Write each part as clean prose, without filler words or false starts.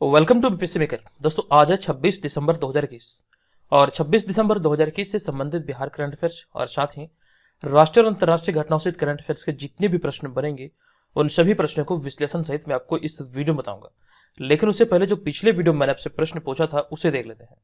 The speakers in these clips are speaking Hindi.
Welcome to BPSC maker. दोस्तों आज है 26 दिसंबर 2021 और 26 दिसंबर 2021 से संबंधित बिहार करंट अफेयर्स और साथ ही राष्ट्रीय और अंतर्राष्ट्रीय घटनाओं से करंट अफेयर्स के जितने भी प्रश्न बनेंगे उन सभी प्रश्नों को विश्लेषण सहित मैं आपको इस वीडियो में बताऊंगा। लेकिन उससे पहले जो पिछले वीडियो में मैंने आपसे प्रश्न पूछा था उसे देख लेते हैं।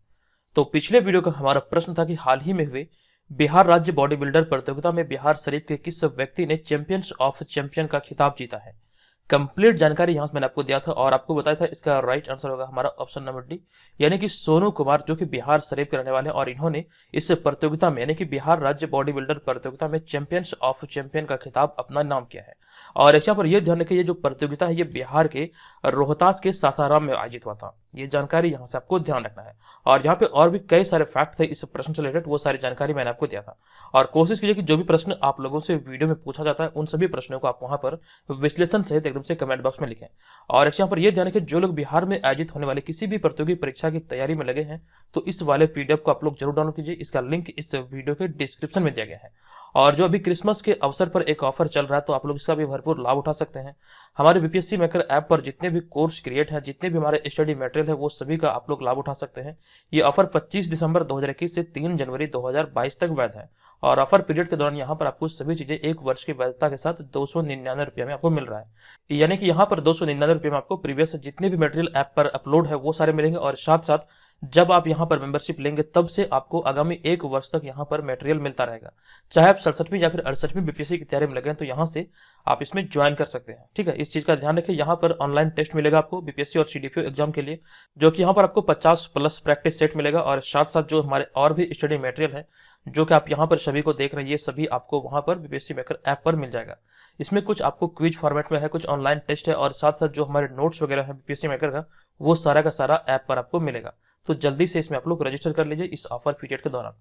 तो पिछले वीडियो का हमारा प्रश्न था कि हाल ही में हुए बिहार राज्य बॉडी बिल्डर प्रतियोगिता में बिहार शरीफ के किस व्यक्ति ने चैंपियंस ऑफ चैंपियन का खिताब जीता है। कंप्लीट जानकारी यहां मैंने आपको दिया था और आपको बताया था इसका राइट आंसर होगा हमारा ऑप्शन नंबर डी, यानी कि सोनू कुमार, जो कि बिहार शरीफ के रहने वाले हैं और इन्होंने इस प्रतियोगिता में यानी कि बिहार राज्य बॉडी बिल्डर प्रतियोगिता में चैंपियंस ऑफ चैंपियन का खिताब अपना नाम किया है। और यहाँ पर यह ध्यान रखिए, ये जो प्रतियोगिता है ये बिहार के रोहतास के सासाराम में आयोजित हुआ था। ये जानकारी यहाँ से आपको ध्यान रखना है। और यहाँ पे और भी कई सारे फैक्ट थे इस प्रश्न से रिलेटेड, वो सारी जानकारी मैंने आपको दिया था। और कोशिश कीजिए कि जो भी प्रश्न आप लोगों से वीडियो में पूछा जाता है उन सभी प्रश्नों को आप वहां पर विश्लेषण सहित एकदम से कमेंट बॉक्स में लिखें। और यहाँ पर यह ध्यान रखें, जो लोग बिहार में आयोजित होने वाले किसी भी प्रतियोगी परीक्षा की तैयारी में लगे हैं तो इस वाले पीडीएफ को आप लोग जरूर डाउनलोड कीजिए। इसका लिंक इस वीडियो के डिस्क्रिप्शन में दिया गया है। और जो अभी क्रिसमस के अवसर पर एक ऑफर चल रहा है तो आप लोग इसका भी भरपूर लाभ उठा सकते हैं। हमारे बीपीएससी मेकर ऐप पर जितने भी कोर्स क्रिएट हैं, जितने भी हमारे स्टडी मटेरियल है, वो सभी का आप लोग लाभ उठा सकते हैं। ये ऑफर 25 दिसंबर 2021 से 3 जनवरी 2022 तक वैध है। और ऑफर पीरियड के दौरान यहाँ पर आपको सभी चीजें 1 वर्ष की वैधता के साथ 299 रुपये में आपको मिल रहा है। यानी कि यहाँ पर 299 रुपये में आपको प्रीवियस जितने भी मटेरियल ऐप पर अपलोड है वो सारे मिलेंगे। और साथ साथ जब आप यहाँ पर मेंबरशिप लेंगे तब से आपको आगामी 1 वर्ष तक यहाँ पर मटेरियल मिलता रहेगा। चाहे आप 67वीं या फिर 68वीं बीपीएससी की तैयारी में लगे तो यहाँ से आप इसमें ज्वाइन कर सकते हैं। ठीक है, इस चीज का ध्यान रखें। यहाँ पर ऑनलाइन टेस्ट मिलेगा आपको बीपीएससी और सीडीपीओ एग्जाम के लिए, जो कि यहाँ पर आपको 50+ प्रैक्टिस सेट मिलेगा। और साथ साथ जो हमारे और भी स्टडी मटेरियल है जो कि आप यहाँ पर सभी को देख रहे हैं, ये सभी आपको वहां पर बीपीएससी मेकर ऐप पर मिल जाएगा। इसमें कुछ आपको क्विज फॉर्मेट में है, कुछ ऑनलाइन टेस्ट है और साथ साथ जो हमारे नोट्स वगैरह है बीपीएससी मेकर का, वो सारा का सारा ऐप पर आपको मिलेगा। तो जल्दी से इसमें आप लोग रजिस्टर कर लीजिए इस ऑफर पीरियड के दौरान।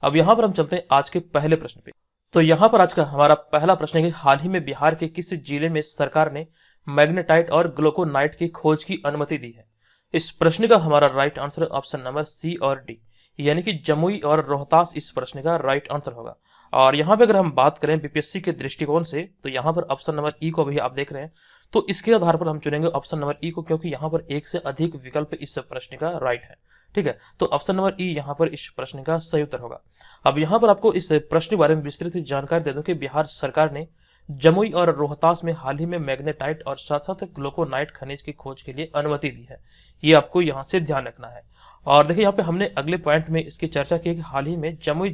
अब यहाँ पर हम चलते हैं आज के पहले प्रश्न पे। तो यहाँ पर आज का हमारा पहला प्रश्न है कि हाल ही में बिहार के किस जिले में सरकार ने मैग्नेटाइट और ग्लूकोनाइट की खोज की अनुमति दी है। इस प्रश्न का हमारा right answer option number C और डी, यानी कि जमुई और रोहतास इस प्रश्न का राइट आंसर होगा। और यहाँ पे अगर हम बात करें बीपीएससी के दृष्टिकोण से तो यहाँ पर ऑप्शन नंबर ई को भी आप देख रहे हैं, तो इसके आधार पर हम चुनेंगे ऑप्शन नंबर ई को, क्योंकि यहाँ पर एक से अधिक विकल्प इस प्रश्न का राइट है। ठीक है, तो ऑप्शन नंबर ई यहाँ पर इस प्रश्न का सही उत्तर होगा। अब यहाँ पर आपको इस प्रश्न के बारे में विस्तृत जानकारी दे दूं कि बिहार सरकार ने जमुई और रोहतास में हाल ही में मैग्नेटाइट और साथ साथ ग्लूकोनाइट खनिज की खोज के लिए अनुमति दी है। ये आपको यहाँ से ध्यान रखना है। और देखिए यहाँ पे हमने अगले पॉइंट में इसकी चर्चा की कि हाल ही में जमुई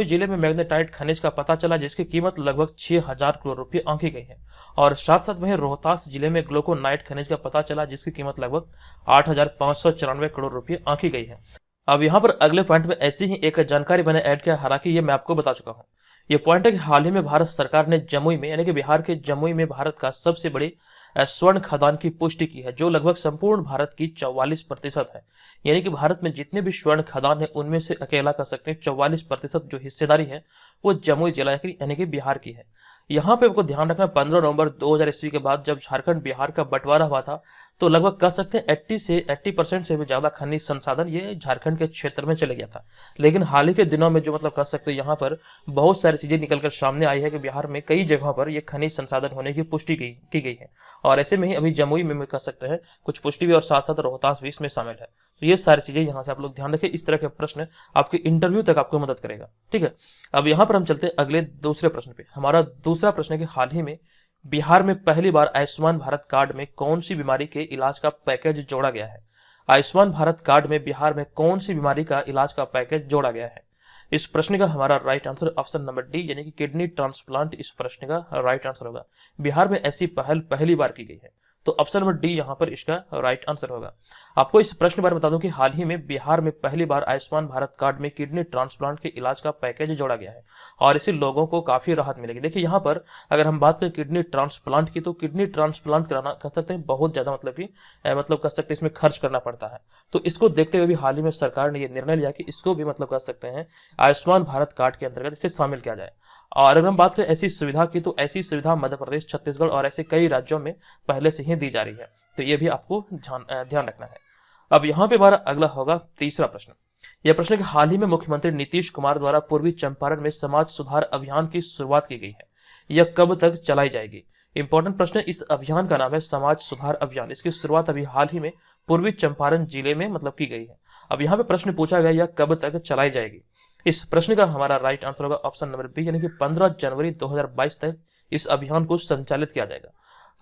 जिले में मैग्नेटाइट खनिज का पता चला, जिसकी कीमत लगभग 6000 करोड़ रुपये आंकी गई है। और साथ साथ वहीं रोहतास जिले में ग्लूकोनाइट खनिज का पता चला, जिसकी कीमत लगभग 8594 करोड़ रुपये आंकी गई है। अब यहाँ पर अगले पॉइंट में ऐसी ही एक जानकारी मैंने ऐड किया, हालांकि ये मैं आपको बता चुका हूँ। ये पॉइंट है कि हाल ही में भारत सरकार ने जमुई में यानी कि बिहार के जमुई में भारत का सबसे बड़ी स्वर्ण खदान की पुष्टि की है, जो लगभग संपूर्ण भारत की 44% है। यानी कि भारत में जितने भी स्वर्ण खदान है उनमें से अकेला कह सकते हैं 44% जो हिस्सेदारी है वो जमुई जिला यानी कि बिहार की है। यहाँ पे आपको ध्यान रखना, 15 नवंबर 2000 ईस्वी के बाद जब झारखंड बिहार का बंटवारा हुआ था तो लगभग कह सकते हैं 80% से भी ज्यादा खनिज संसाधन ये झारखंड के क्षेत्र में चले गया था। लेकिन हाल ही के दिनों में जो मतलब कह सकते हैं यहाँ पर बहुत सारी चीजें निकलकर सामने आई है कि बिहार में कई जगहों पर ये खनिज संसाधन होने की पुष्टि की गई है। और ऐसे में ही अभी जमुई में कह सकते हैं कुछ पुष्टि भी और साथ साथ रोहतास भी इसमें शामिल है। तो ये सारी चीजें यहाँ से आप लोग ध्यान रखें, इस तरह के प्रश्न आपके इंटरव्यू तक आपको मदद करेगा। ठीक है, अब यहाँ पर हम चलते हैं अगले दूसरे प्रश्न पे। हमारा दूसरा प्रश्न है कि हाल ही में बिहार में पहली बार आयुष्मान भारत कार्ड में कौन सी बीमारी के इलाज का पैकेज जोड़ा गया है। आयुष्मान भारत कार्ड में बिहार में कौन सी बीमारी का इलाज का पैकेज जोड़ा गया है। इस प्रश्न का हमारा right answer option number D, यानी कि किडनी ट्रांसप्लांट इस प्रश्न का राइट आंसर होगा। बिहार में ऐसी पहल पहली बार की गई है, तो ऑप्शन नंबर डी यहाँ पर इसका राइट आंसर होगा। आपको इस प्रश्न के बारे में बता दूं कि हाल ही में बिहार में पहली बार आयुष्मान भारत कार्ड में किडनी ट्रांसप्लांट के इलाज का पैकेज जोड़ा गया है और इससे लोगों को काफी राहत मिलेगी। देखिए यहाँ पर अगर हम बात करें किडनी ट्रांसप्लांट की, तो किडनी ट्रांसप्लांट कराना कह सकते हैं बहुत ज्यादा मतलब कह सकते हैं इसमें खर्च करना पड़ता है। तो इसको देखते हुए भी हाल ही में सरकार ने यह निर्णय लिया कि इसको भी मतलब कह सकते हैं आयुष्मान भारत कार्ड के अंतर्गत इसे शामिल किया जाए। और अगर हम बात करें ऐसी सुविधा की, तो ऐसी सुविधा मध्य प्रदेश, छत्तीसगढ़ और ऐसे कई राज्यों में पहले से ही दी जा रही है। तो ये भी आपको ध्यान रखना है। अब यहाँ पे हमारा अगला होगा तीसरा प्रश्न। यह प्रश्न है कि हाल ही में मुख्यमंत्री नीतीश कुमार द्वारा पूर्वी चंपारण में समाज सुधार अभियान की शुरुआत की गई है, यह कब तक चलाई जाएगी। इंपॉर्टेंट प्रश्न है, इस अभियान का नाम है समाज सुधार अभियान। इसकी शुरुआत अभी हाल ही में पूर्वी चंपारण जिले में की गई है। अब यहाँ पे प्रश्न पूछा गया, यह कब तक चलाई जाएगी। इस प्रश्न का हमारा राइट आंसर होगा ऑप्शन नंबर बी, यानी कि 15 जनवरी 2022 तक इस अभियान को संचालित किया जाएगा।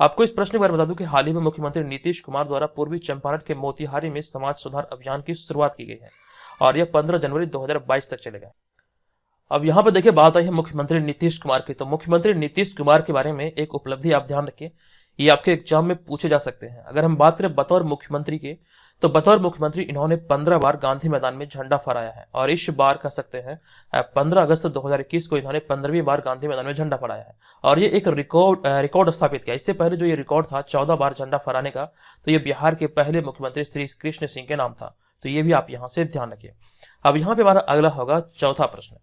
आपको इस प्रश्न के बारे में बता दूं कि हाल ही में मुख्यमंत्री नीतीश कुमार द्वारा पूर्वी चंपारण के मोतिहारी में समाज सुधार अभियान की शुरुआत की गई है और यह 15 जनवरी 2022 तक चलेगा। अब यहाँ पर देखिए बात आई है मुख्यमंत्री नीतीश कुमार की। तो मुख्यमंत्री नीतीश कुमार के बारे में एक उपलब्धि आप ध्यान रखिए, ये आपके एग्जाम में पूछे जा सकते हैं। अगर हम बात करें बतौर मुख्यमंत्री के, तो बतौर मुख्यमंत्री इन्होंने 15 बार गांधी मैदान में झंडा फहराया है और इस बार कह सकते हैं 15 अगस्त 2021 को इन्होंने 15वीं बार गांधी मैदान में झंडा फहराया है और ये एक रिकॉर्ड स्थापित किया। इससे पहले जो ये रिकॉर्ड था 14 बार झंडा फहराने का, तो ये बिहार के पहले मुख्यमंत्री श्री कृष्ण सिंह के नाम था। तो ये भी आप यहाँ से ध्यान रखिए। अब यहाँ पे हमारा अगला होगा चौथा प्रश्न।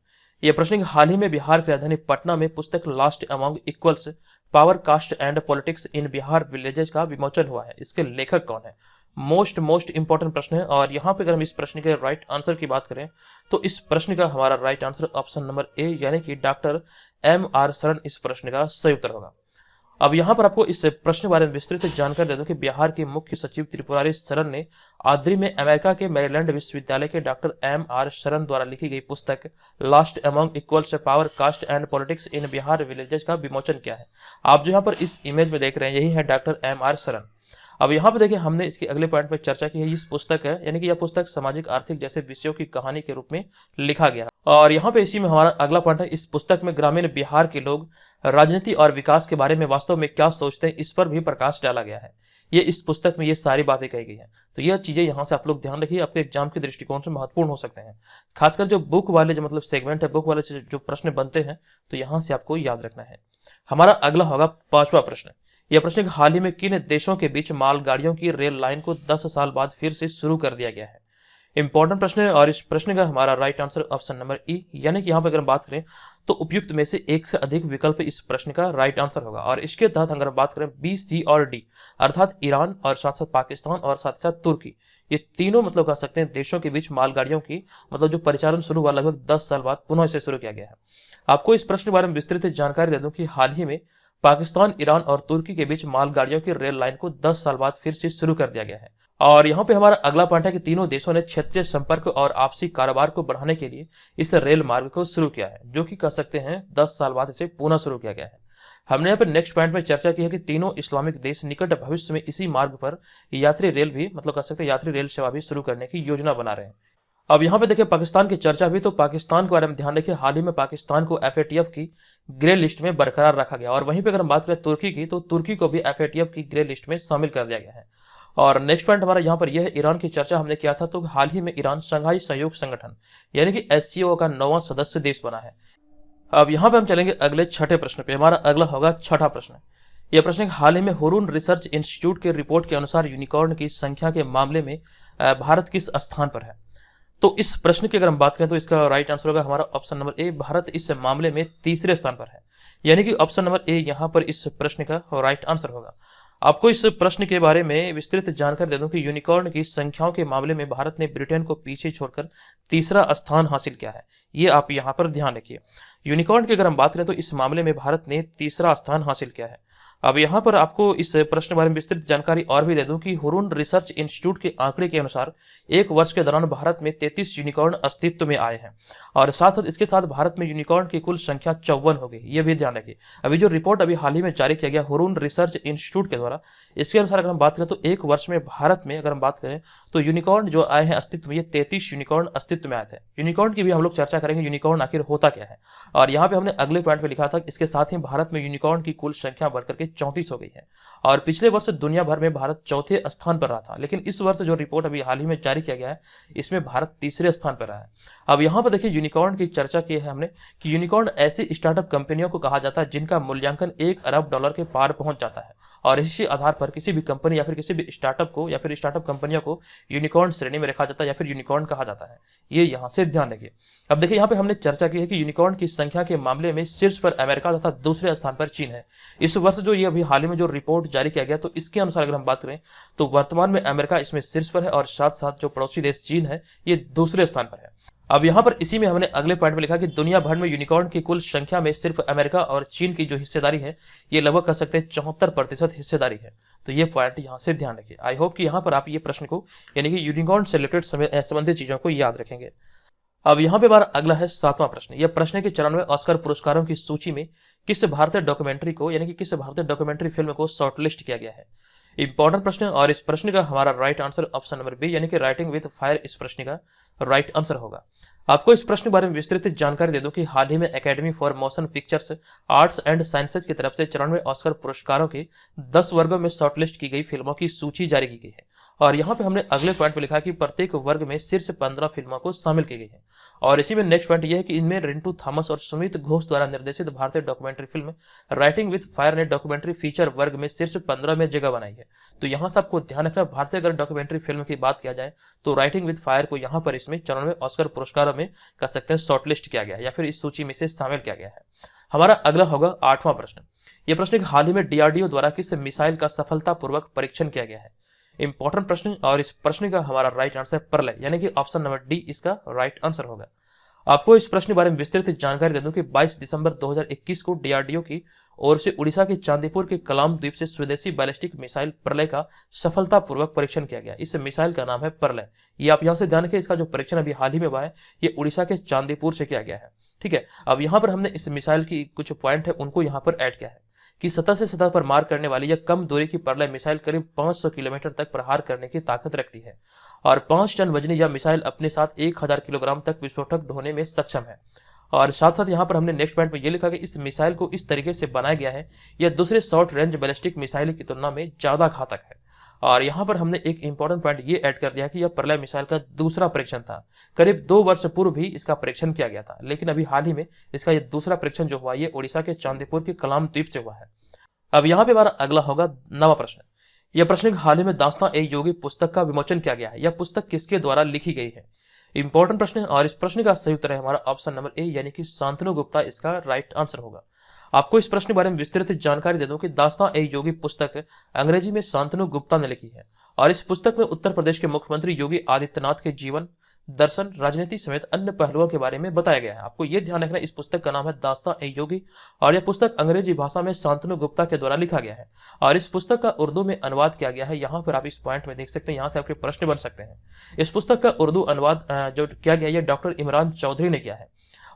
यह प्रश्न हाल ही में बिहार की राजधानी पटना में पुस्तक lost among equals power caste and politics in Bihar villages का विमोचन हुआ है। इसके लेखक कौन है? मोस्ट इंपॉर्टेंट प्रश्न है और यहाँ पे अगर हम इस प्रश्न के राइट आंसर की बात करें तो इस प्रश्न का हमारा right answer option number A, यानी कि डॉक्टर M.R. शरण इस प्रश्न का सही उत्तर होगा। अब यहाँ पर आपको इस प्रश्न के बारे में विस्तृत जानकारी दे दूं कि बिहार के मुख्य सचिव त्रिपुरारी शरण ने आद्री में अमेरिका के मैरीलैंड विश्वविद्यालय के डॉक्टर M.R. शरण द्वारा लिखी गई पुस्तक lost among equals power caste and politics in Bihar villages का विमोचन किया है। आप जो यहाँ पर इस इमेज में देख रहे हैं यही है डॉक्टर M.R. शरण। अब यहाँ पे देखिए हमने इसके अगले पॉइंट में चर्चा की है, इस पुस्तक है यानी कि यह पुस्तक सामाजिक आर्थिक जैसे विषयों की कहानी के रूप में लिखा गया। और यहाँ पे इसी में हमारा अगला पॉइंट है, इस पुस्तक में ग्रामीण बिहार के लोग राजनीति और विकास के बारे में वास्तव में क्या सोचते हैं इस पर भी प्रकाश डाला गया है। ये इस पुस्तक में ये सारी बातें कही गई हैं। तो यह चीजें यहाँ से आप लोग ध्यान रखिए, आपके एग्जाम के दृष्टिकोण से महत्वपूर्ण हो सकते हैं। खासकर जो बुक वाले जो सेगमेंट है, बुक वाले जो प्रश्न बनते हैं, तो यहाँ से आपको याद रखना है। हमारा अगला होगा पांचवा प्रश्न। यह प्रश्न हाल ही में किन देशों के बीच मालगाड़ियों की रेल लाइन को 10 साल बाद फिर से शुरू कर दिया गया है? इंपॉर्टेंट प्रश्न है और इस प्रश्न का हमारा राइट आंसर ऑप्शन नंबर ई, यानी कि यहाँ पर अगर बात करें तो उपयुक्त में से एक से अधिक विकल्प इस प्रश्न का राइट आंसर होगा। और इसके तहत अगर बात करें बी, सी और डी, अर्थात ईरान और साथ साथ पाकिस्तान और साथ साथ तुर्की, ये तीनों कह सकते हैं देशों के बीच मालगाड़ियों की जो परिचालन शुरू हुआ लगभग 10 साल बाद पुनः इसे शुरू किया गया है। आपको इस प्रश्न के बारे में विस्तृत जानकारी दे दूं कि हाल ही में पाकिस्तान, ईरान और तुर्की के बीच मालगाड़ियों की रेल लाइन को 10 साल बाद फिर से शुरू कर दिया गया है। और यहाँ पे हमारा अगला पॉइंट है कि तीनों देशों ने क्षेत्रीय संपर्क और आपसी कारोबार को बढ़ाने के लिए इस रेल मार्ग को शुरू किया है, जो कि कह सकते हैं 10 साल बाद इसे पुनः शुरू किया गया है। हमने यहाँ पे नेक्स्ट पॉइंट में चर्चा की है कि तीनों इस्लामिक देश निकट भविष्य में इसी मार्ग पर यात्री रेल भी कह सकते हैं यात्री रेल सेवा भी शुरू करने की योजना बना रहे हैं। अब यहाँ पे देखिए पाकिस्तान की चर्चा हुई, तो पाकिस्तान के बारे में ध्यान रखिए। हाल ही में पाकिस्तान को FATF की ग्रे लिस्ट में बरकरार रखा गया और वहीं पे अगर हम बात करें तुर्की की, तो तुर्की को भी FATF की ग्रे लिस्ट में शामिल कर दिया गया है। और नेक्स्ट पॉइंट हमारा यहाँ पर यह है, ईरान की चर्चा हमने किया था, तो हाल ही में ईरान शंघाई सहयोग संगठन यानी कि SCO का 9वां सदस्य देश बना है। अब यहाँ पे हम चलेंगे अगले छठे प्रश्न पे। हमारा अगला होगा छठा प्रश्न। यह प्रश्न हाल ही में हुरून रिसर्च इंस्टीट्यूट के रिपोर्ट के अनुसार यूनिकॉर्न की संख्या के मामले में भारत किस स्थान पर है? तो इस प्रश्न की अगर हम बात करें तो इसका राइट आंसर होगा हमारा ऑप्शन नंबर ए, भारत इस मामले में तीसरे स्थान पर है, यानी कि ऑप्शन नंबर ए यहाँ पर इस प्रश्न का राइट आंसर होगा। आपको इस प्रश्न के बारे में विस्तृत जानकारी दे दूं कि यूनिकॉर्न की संख्याओं के मामले में भारत ने ब्रिटेन को पीछे छोड़कर तीसरा स्थान हासिल किया है। ये आप यहाँ पर ध्यान रखिए। यूनिकॉर्न की अगर हम बात करें तो इस मामले में भारत ने तीसरा स्थान हासिल किया है। अब यहाँ पर आपको इस प्रश्न के बारे में विस्तृत जानकारी और भी दे दूं कि हुरून रिसर्च इंस्टीट्यूट के आंकड़े के अनुसार एक वर्ष के दौरान भारत में 33 यूनिकॉर्न अस्तित्व में आए हैं और साथ साथ इसके साथ भारत में यूनिकॉर्न की कुल संख्या 54 हो गई। ये भी ध्यान रखिए। अभी जो रिपोर्ट अभी हाल ही में जारी किया गया हुरून रिसर्च इंस्टीट्यूट के द्वारा, इसके अनुसार अगर हम बात करें तो एक वर्ष में भारत में अगर हम बात करें तो यूनिकॉर्न जो आए हैं अस्तित्व में, ये 33 यूनिकॉर्न अस्तित्व में आए थे। यूनिकॉर्न की भी हम लोग चर्चा करेंगे, यूनिकॉर्न आखिर होता क्या है। और यहाँ पे हमने अगले पॉइंट पे लिखा था, इसके साथ ही भारत में यूनिकॉर्न की कुल संख्या बढ़कर के 34 हो गई है और पिछले वर्ष दुनिया भर में भारत चौथे स्थान पर रहा था, लेकिन इस वर्ष जो रिपोर्ट अभी हाल ही में जारी किया गया है इसमें भारत तीसरे स्थान पर रहा है। अब यहाँ पर देखिए यूनिकॉर्न की चर्चा की है हमने कि यूनिकॉर्न ऐसी स्टार्टअप कंपनियों को कहा जाता है जिनका मूल्यांकन $1 अरब के पार पहुंच जाता है और इसी आधार पर किसी भी कंपनी या फिर किसी भी स्टार्टअप को या फिर स्टार्टअप कंपनियों को यूनिकॉर्न श्रेणी में रखा जाता है या फिर यूनिकॉर्न कहा जाता है। ये यहाँ से ध्यान रखिए। अब देखिए यहाँ पे हमने चर्चा की है कि यूनिकॉर्न की संख्या के मामले में शीर्ष पर अमेरिका तथा दूसरे स्थान पर चीन है। इस वर्ष जो ये अभी हाल ही में जो रिपोर्ट जारी किया गया तो इसके अनुसार अगर हम बात करें तो वर्तमान में अमेरिका इसमें शीर्ष पर है और साथ साथ जो पड़ोसी देश चीन है ये दूसरे स्थान पर है। अब यहाँ पर इसी में हमने अगले पॉइंट में लिखा कि दुनिया भर में यूनिकॉर्न की कुल संख्या में सिर्फ अमेरिका और चीन की जो हिस्सेदारी है ये लगभग कह सकते हैं 74% हिस्सेदारी है। तो ये पॉइंट यहाँ से ध्यान रखिए। आई होप कि यहाँ पर आप ये प्रश्न को यानी कि यूनिकॉर्न से रिलेटेड संबंधित चीजों को याद रखेंगे। अब यहाँ पे हमारा अगला है 7वां प्रश्न। यह प्रश्न है कि 94 ऑस्कर पुरस्कारों की सूची में किस भारतीय डॉक्यूमेंट्री को यानी कि किस भारतीय डॉक्यूमेंट्री फिल्म को शॉर्टलिस्ट किया गया है। इंपॉर्टेंट प्रश्न और इस प्रश्न का हमारा right answer option number B यानी कि राइटिंग विद फायर इस प्रश्न का राइट आंसर होगा। आपको इस प्रश्न के बारे में विस्तृत जानकारी दे दूं कि हाल ही में academy for motion pictures arts and sciences की तरफ से 94 ऑस्कर पुरस्कारों के 10 वर्गों में शॉर्टलिस्ट की गई फिल्मों की सूची जारी की गई है। और यहाँ पे हमने अगले पॉइंट में लिखा कि प्रत्येक वर्ग में शीर्ष 15 फिल्मों को शामिल की गई है। और इसी में नेक्स्ट पॉइंट यह है कि इनमें रिंटू थॉमस और सुमित घोष द्वारा निर्देशित भारतीय documentary film writing with fire ने डॉक्यूमेंट्री फीचर वर्ग में शीर्ष 15 में जगह बनाई है। तो यहाँ से आपको ध्यान रखना, भारतीय अगर डॉक्यूमेंट्री फिल्म की बात किया जाए तो राइटिंग विद फायर को यहाँ पर इसमें 94 ऑस्कर पुरस्कारों में कह सकते हैं शॉर्टलिस्ट किया गया या फिर इस सूची में से शामिल किया गया है। हमारा अगला होगा 8वां प्रश्न। यह प्रश्न हाल ही में डीआरडीओ द्वारा किस मिसाइल का सफलतापूर्वक परीक्षण किया गया है। इंपॉर्टेंट प्रश्न और इस प्रश्न का हमारा राइट आंसर परलय यानी कि ऑप्शन नंबर डी इसका राइट आंसर होगा। आपको इस प्रश्न के बारे में विस्तृत जानकारी दे दूं कि 22 दिसंबर 2021 को डीआरडीओ की ओर से उड़ीसा के चांदीपुर के कलाम द्वीप से स्वदेशी बैलिस्टिक मिसाइल प्रलय का सफलतापूर्वक परीक्षण किया गया। इस मिसाइल का नाम है प्रलय। ये आप यहाँ से ध्यान रखिए, इसका जो परीक्षण अभी हाल ही में हुआ है ये उड़ीसा के चांदीपुर से किया गया है। ठीक है, अब यहाँ पर हमने इस मिसाइल की कुछ पॉइंट है उनको यहाँ पर ऐड किया है कि सतह से सतह पर मार करने वाली यह कम दूरी की प्रलय मिसाइल करीब 500 किलोमीटर तक प्रहार करने की ताकत रखती है और 5 टन वजनी यह मिसाइल अपने साथ 1000 किलोग्राम तक विस्फोटक ढोने में सक्षम है। और साथ साथ यहाँ पर हमने नेक्स्ट पॉइंट में यह लिखा कि इस मिसाइल को इस तरीके से बनाया गया है यह दूसरे शॉर्ट रेंज बैलिस्टिक मिसाइल की तुलना में ज्यादा घातक है। और यहाँ पर हमने एक इंपॉर्टेंट पॉइंट ये ऐड कर दिया कि यह प्रलय मिसाइल का दूसरा परीक्षण था। करीब 2 वर्ष पूर्व भी इसका परीक्षण किया गया था, लेकिन अभी हाल ही में इसका यह दूसरा परीक्षण जो हुआ ये उड़ीसा के चांदीपुर के कलाम द्वीप से हुआ है। अब यहाँ पे हमारा अगला होगा 9वां प्रश्न। यह प्रश्न हाल ही में दास्तां ए योगी पुस्तक का विमोचन किया गया है। यह पुस्तक किसके द्वारा लिखी गई है। इंपॉर्टेंट प्रश्न और इस प्रश्न का सही उत्तर है हमारा ऑप्शन नंबर ए यानी कि शांतनु गुप्ता इसका राइट आंसर होगा। आपको इस प्रश्न के बारे में विस्तृत जानकारी दे दूं कि दास्तां ए योगी पुस्तक अंग्रेजी में शांतनु गुप्ता ने लिखी है और इस पुस्तक में उत्तर प्रदेश के मुख्यमंत्री योगी आदित्यनाथ के जीवन, दर्शन, राजनीति समेत अन्य पहलुओं के बारे में बताया गया है। आपको यह ध्यान रखना, इस पुस्तक का नाम है दास्तां ए योगी और यह पुस्तक अंग्रेजी भाषा में शांतनु गुप्ता के द्वारा लिखा गया है और इस पुस्तक का उर्दू में अनुवाद किया गया है। यहाँ पर आप इस पॉइंट में देख सकते हैं, यहाँ से आपके प्रश्न बन सकते हैं। इस पुस्तक का उर्दू अनुवाद जो किया गया है डॉक्टर इमरान चौधरी ने किया है।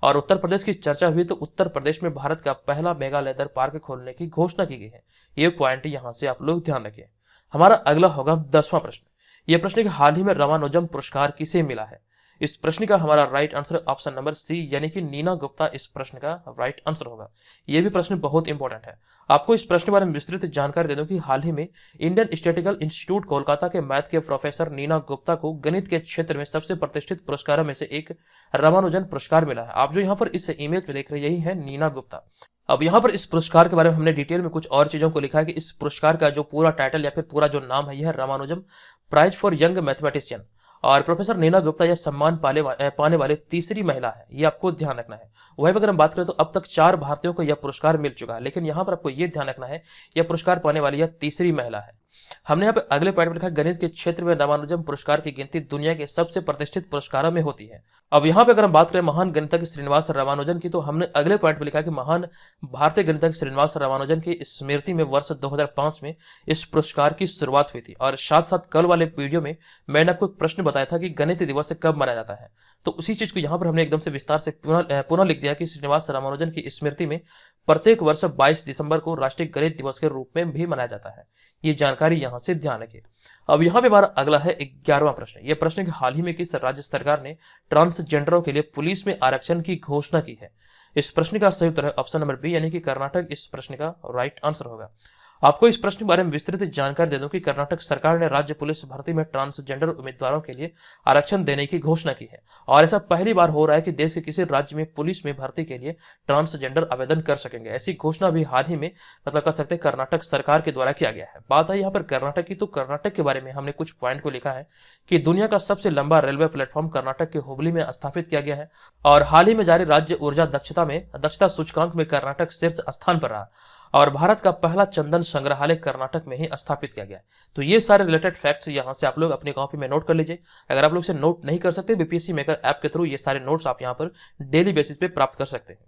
और उत्तर प्रदेश की चर्चा हुई तो उत्तर प्रदेश में भारत का पहला मेगा लेदर पार्क खोलने की घोषणा की गई है। ये पॉइंट यहाँ से आप लोग ध्यान रखिए। हमारा अगला होगा 10वां प्रश्न। यह प्रश्न कि हाल ही में रामानुजम पुरस्कार किसे मिला है। इस प्रश्न का हमारा right answer option number C यानी कि नीना गुप्ता इस प्रश्न का राइट आंसर होगा। यह भी प्रश्न बहुत इंपॉर्टेंट है। आपको इस प्रश्न के बारे में विस्तृत जानकारी दे दूं कि हाल ही में इंडियन स्टैटिस्टिकल इंस्टीट्यूट कोलकाता के मैथ के प्रोफेसर नीना गुप्ता को गणित के क्षेत्र में सबसे प्रतिष्ठित पुरस्कारों में से एक रामानुजन पुरस्कार मिला है। आप जो यहाँ पर इस इमेज में देख रहे हैं यही है नीना गुप्ता। अब यहाँ पर इस पुरस्कार के बारे में हमने डिटेल में कुछ और चीजों को लिखा है कि इस पुरस्कार का जो पूरा टाइटल या फिर पूरा जो नाम है यह है Ramanujan prize for young mathematician और प्रोफेसर नीना गुप्ता यह सम्मान पाने वाले तीसरी महिला है। ये आपको ध्यान रखना है। वहीं पर अगर हम बात करें तो अब तक 4 भारतीयों को यह पुरस्कार मिल चुका है, लेकिन यहाँ पर आपको यह ध्यान रखना है यह पुरस्कार पाने वाली यह तीसरी महिला है। हमने यहाँ पे अगले पॉइंट में लिखा गणित के क्षेत्र में रामानुजम पुरस्कार की गिनती दुनिया के सबसे प्रतिष्ठित पुरस्कारों में होती है। अब यहाँ पे अगर हम बात करें महान गणितज्ञ श्रीनिवास रामानुजन की तो हमने अगले पॉइंट में लिखा कि महान भारतीय गणितज्ञ श्रीनिवास रामानुजन की स्मृति में वर्ष 2005 में इस पुरस्कार की शुरुआत हुई थी। और साथ साथ कल वाले वीडियो में मैंने आपको एक प्रश्न बताया था कि गणित दिवस कब मनाया जाता है, तो उसी चीज को यहाँ पर हमने एकदम से विस्तार से पुनः लिख दिया कि श्रीनिवास रामानुजन की स्मृति में प्रत्येक वर्ष 22 दिसंबर को राष्ट्रीय गणित दिवस के रूप में भी मनाया जाता है। ये जानकारी यहाँ से ध्यान रखिए। अब यहाँ पे हमारा अगला है 11वां प्रश्न। यह प्रश्न कि हाल ही में किस राज्य सरकार ने ट्रांसजेंडरों के लिए पुलिस में आरक्षण की घोषणा की है। इस प्रश्न का सही उत्तर है ऑप्शन नंबर बी यानी कि कर्नाटक इस प्रश्न का राइट आंसर होगा। आपको इस प्रश्न के बारे में विस्तृत जानकारी दे दूं कि कर्नाटक सरकार ने राज्य पुलिस भर्ती में ट्रांसजेंडर उम्मीदवारों के लिए आरक्षण देने की घोषणा की है और ऐसा पहली बार हो रहा है कि देश के किसी राज्य में पुलिस में भर्ती के लिए ट्रांसजेंडर आवेदन कर सकेंगे। ऐसी घोषणा भी हाल ही में मतलब कर सकते हैं कर्नाटक सरकार के द्वारा किया गया है। बात है यहाँ पर कर्नाटक की, तो कर्नाटक के बारे में हमने कुछ पॉइंट को लिखा है कि दुनिया का सबसे लंबा रेलवे प्लेटफॉर्म कर्नाटक के हुबली में स्थापित किया गया है और हाल ही में जारी राज्य ऊर्जा दक्षता सूचकांक में कर्नाटक शीर्ष स्थान पर रहा। और भारत का पहला चंदन संग्रहालय कर्नाटक में ही स्थापित किया गया है। तो ये सारे रिलेटेड फैक्ट्स यहाँ से आप लोग अपनी कॉपी में नोट कर लीजिए। अगर आप लोग इसे नोट नहीं कर सकते, बीपीएससी मेकर ऐप के थ्रू ये सारे नोट्स आप यहाँ पर डेली बेसिस पे प्राप्त कर सकते हैं।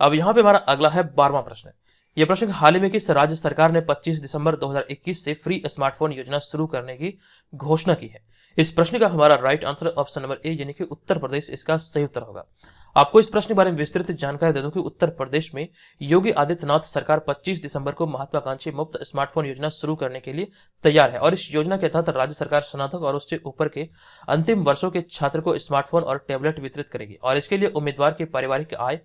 अब यहाँ पे हमारा अगला है 12वां प्रश्न। ये प्रश्न हाल ही में किस राज्य सरकार ने 25 दिसंबर 2021 से फ्री स्मार्टफोन योजना शुरू करने की घोषणा की है? इस प्रश्न का हमारा right answer option number A यानी कि उत्तर प्रदेश इसका सही उत्तर होगा। आपको इस प्रश्न के बारे में विस्तृत जानकारी दे दूं कि उत्तर प्रदेश में योगी आदित्यनाथ सरकार 25 दिसंबर को महत्वाकांक्षी मुफ्त स्मार्टफोन योजना शुरू करने के लिए तैयार है और इस योजना के तहत राज्य सरकार स्नातक और उससे ऊपर के अंतिम वर्षों के छात्र को स्मार्टफोन और टैबलेट वितरित करेगी और इसके लिए उम्मीदवार की पारिवारिक आय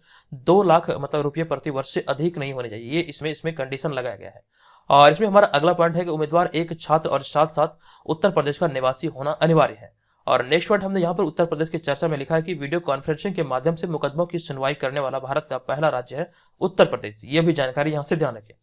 2 लाख रुपये प्रति वर्ष से अधिक नहीं होनी चाहिए। ये इसमें कंडीशन लगाया गया है। और इसमें हमारा अगला पॉइंट है कि उम्मीदवार एक छात्र और साथ साथ उत्तर प्रदेश का निवासी होना अनिवार्य है। और नेक्स्ट पॉइंट हमने यहाँ पर उत्तर प्रदेश की चर्चा में लिखा है कि वीडियो कॉन्फ्रेंसिंग के माध्यम से मुकदमों की सुनवाई करने वाला भारत का पहला राज्य है उत्तर प्रदेश। ये भी जानकारी यहाँ से ध्यान रखें।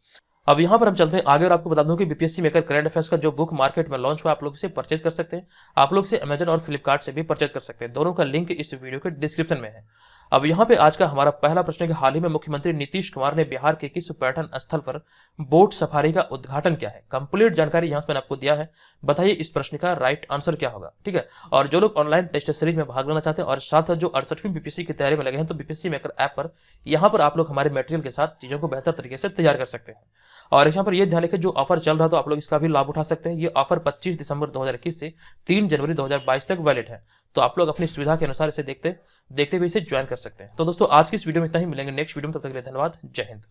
अब यहाँ पर हम चलते हैं आगे और आपको बता दूं कि बीपीएससी मेकर करंट अफेयर्स का जो बुक मार्केट में लॉन्च हुआ, आप लोग इसे परचेज कर सकते हैं। आप लोग इसे अमेजन और फ्लिपकार्ट से भी परचेज कर सकते हैं। दोनों का लिंक इस वीडियो के डिस्क्रिप्शन में है। अब यहाँ पे आज का हमारा पहला प्रश्न है कि हाल ही में मुख्यमंत्री नीतीश कुमार ने बिहार के किस पर्यटन स्थल पर बोट सफारी का उद्घाटन किया है? कंप्लीट जानकारी यहाँ से मैंने आपको दिया है। बताइए इस प्रश्न का राइट आंसर क्या होगा, ठीक है। और जो लोग ऑनलाइन टेस्ट सीरीज में भाग लेना चाहते हैं और साथ जो 68वीं बीपीएससी की तैयारी में लगे हैं, तो बीपीएससी मेकर ऐप पर यहाँ पर आप लोग हमारे मटेरियल के साथ चीजों को बेहतर तरीके से तैयार कर सकते हैं। और यहाँ पर यह ध्यान रखें जो ऑफर चल रहा है तो आप लोग इसका भी लाभ उठा सकते हैं। ये ऑफर 25 दिसंबर 2021 से 3 जनवरी 2022 तक वैलिड है। तो आप लोग अपनी सुविधा के अनुसार इसे देखते हुए इसे ज्वाइन कर सकते हैं। तो दोस्तों आज की इस वीडियो में इतना ही। मिलेंगे नेक्स्ट वीडियो में, तब तक के लिए धन्यवाद। जय हिंद।